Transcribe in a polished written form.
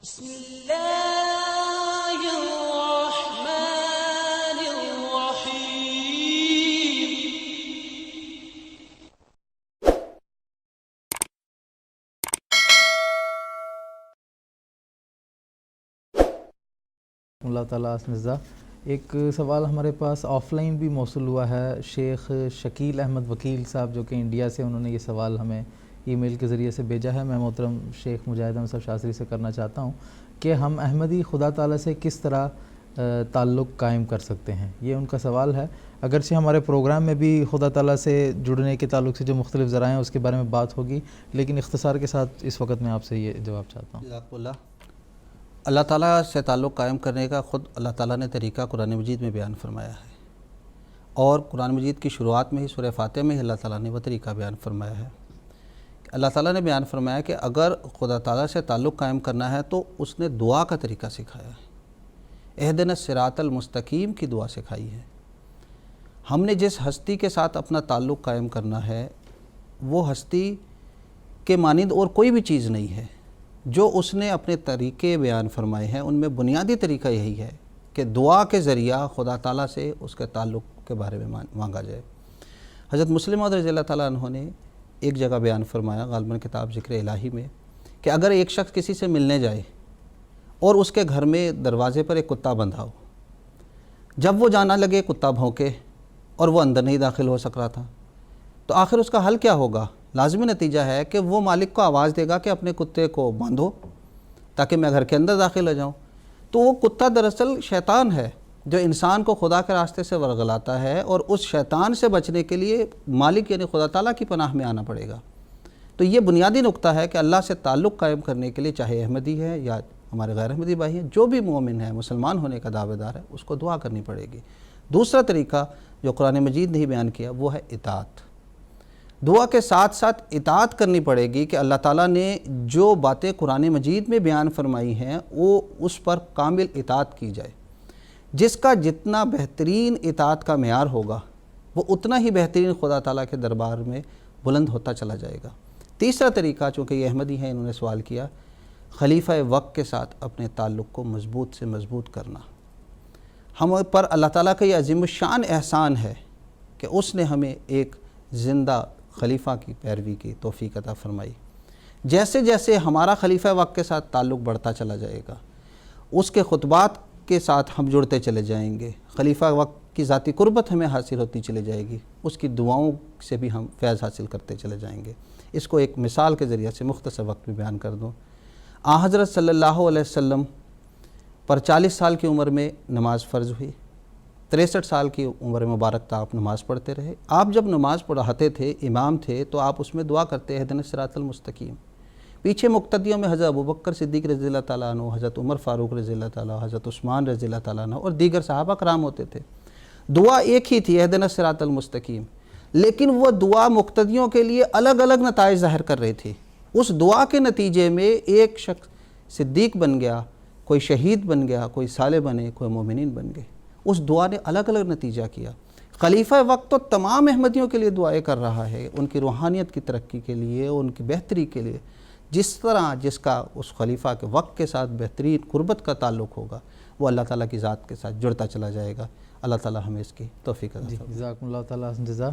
بسم اللہ الرحمن الرحیم۔ اللہ تعالیٰ مرزا، ایک سوال ہمارے پاس آف لائن بھی موصول ہوا ہے شیخ شکیل احمد وکیل صاحب جو کہ انڈیا سے، انہوں نے یہ سوال ہمیں ای میل کے ذریعے سے بھیجا ہے۔ میں محترم شیخ مجاہد احمد صاحب شاذلی سے کرنا چاہتا ہوں کہ ہم احمدی خدا تعالیٰ سے کس طرح تعلق قائم کر سکتے ہیں، یہ ان کا سوال ہے۔ اگرچہ ہمارے پروگرام میں بھی خدا تعالیٰ سے جڑنے کے تعلق سے جو مختلف ذرائع ہیں اس کے بارے میں بات ہوگی، لیکن اختصار کے ساتھ اس وقت میں آپ سے یہ جواب چاہتا ہوں۔ جزاک اللہ تعالیٰ سے تعلق قائم کرنے کا خود اللہ تعالیٰ نے طریقہ قرآن مجید میں بیان فرمایا ہے، اور قرآن مجید کی شروعات میں ہی سورہ فاتحہ میں ہی اللہ تعالیٰ نے وہ طریقہ بیان فرمایا ہے۔ اللہ تعالیٰ نے بیان فرمایا کہ اگر خدا تعالیٰ سے تعلق قائم کرنا ہے تو اس نے دعا کا طریقہ سکھایا ہے، اہدنا الصراط المستقیم کی دعا سکھائی ہے۔ ہم نے جس ہستی کے ساتھ اپنا تعلق قائم کرنا ہے وہ ہستی کے مانند اور کوئی بھی چیز نہیں ہے۔ جو اس نے اپنے طریقے بیان فرمائے ہیں ان میں بنیادی طریقہ یہی ہے کہ دعا کے ذریعہ خدا تعالیٰ سے اس کے تعلق کے بارے میں مانگا جائے۔ حضرت مسلم موعود رضی اللہ تعالیٰ عنہ نے ایک جگہ بیان فرمایا، غالباً کتاب ذکر الہی میں، کہ اگر ایک شخص کسی سے ملنے جائے اور اس کے گھر میں دروازے پر ایک کتا بندھا ہو، جب وہ جانا لگے کتا بھونکے اور وہ اندر نہیں داخل ہو سک رہا تھا، تو آخر اس کا حل کیا ہوگا؟ لازمی نتیجہ ہے کہ وہ مالک کو آواز دے گا کہ اپنے کتے کو باندھو تاکہ میں گھر کے اندر داخل ہو جاؤں۔ تو وہ کتا دراصل شیطان ہے جو انسان کو خدا کے راستے سے ورغلاتا ہے، اور اس شیطان سے بچنے کے لیے مالک یعنی خدا تعالیٰ کی پناہ میں آنا پڑے گا۔ تو یہ بنیادی نقطہ ہے کہ اللہ سے تعلق قائم کرنے کے لیے، چاہے احمدی ہے یا ہمارے غیر احمدی بھائی ہیں، جو بھی مومن ہے، مسلمان ہونے کا دعوے دار ہے، اس کو دعا کرنی پڑے گی۔ دوسرا طریقہ جو قرآن مجید نے ہی بیان کیا وہ ہے اطاعت۔ دعا کے ساتھ ساتھ اطاعت کرنی پڑے گی کہ اللہ تعالیٰ نے جو باتیں قرآن مجید میں بیان فرمائی ہیں وہ اس پر کامل اطاعت کی جائے۔ جس کا جتنا بہترین اطاعت کا معیار ہوگا وہ اتنا ہی بہترین خدا تعالیٰ کے دربار میں بلند ہوتا چلا جائے گا۔ تیسرا طریقہ، چونکہ یہ احمدی ہیں، انہوں نے سوال کیا، خلیفہ وقت کے ساتھ اپنے تعلق کو مضبوط سے مضبوط کرنا۔ ہم پر اللہ تعالیٰ کا یہ عظیم الشان احسان ہے کہ اس نے ہمیں ایک زندہ خلیفہ کی پیروی کی توفیق عطا فرمائی۔ جیسے جیسے ہمارا خلیفہ وقت کے ساتھ تعلق بڑھتا چلا جائے گا، اس کے خطبات کے ساتھ ہم جڑتے چلے جائیں گے، خلیفہ وقت کی ذاتی قربت ہمیں حاصل ہوتی چلے جائے گی، اس کی دعاؤں سے بھی ہم فیض حاصل کرتے چلے جائیں گے۔ اس کو ایک مثال کے ذریعے سے مختصر وقت میں بیان کر دوں۔ حضرت صلی اللہ علیہ وسلم پر 40 سال کی عمر میں نماز فرض ہوئی، 63 سال کی عمر مبارک تھا آپ نماز پڑھتے رہے۔ آپ جب نماز پڑھاتے تھے، امام تھے، تو آپ اس میں دعا کرتے اہدنا الصراط المستقیم۔ پیچھے مقتدیوں میں حضرت ابوبکر صدیق رضی اللہ تعالیٰ عنہ، حضرت عمر فاروق رضی اللہ تعالیٰ عنہ، حضرت عثمان رضی اللہ تعالیٰ عنہ اور دیگر صحابہ کرام ہوتے تھے۔ دعا ایک ہی تھی، اہدنا الصراط المستقیم، لیکن وہ دعا مقتدیوں کے لیے الگ الگ نتائج ظاہر کر رہی تھی۔ اس دعا کے نتیجے میں ایک شخص صدیق بن گیا، کوئی شہید بن گیا، کوئی صالح بنے، کوئی مومنین بن گئے۔ اس دعا نے الگ الگ نتیجہ کیا۔ خلیفہ وقت تو تمام احمدیوں کے لیے دعائیں کر رہا ہے، ان کی روحانیت کی ترقی کے لیے، ان کی بہتری کے لیے۔ جس طرح جس کا اس خلیفہ کے وقت کے ساتھ بہترین قربت کا تعلق ہوگا، وہ اللہ تعالیٰ کی ذات کے ساتھ جڑتا چلا جائے گا۔ اللہ تعالیٰ ہمیں اس کی توفیق عطا فرمائے۔ جزاکم اللہ تعالیٰ جزا۔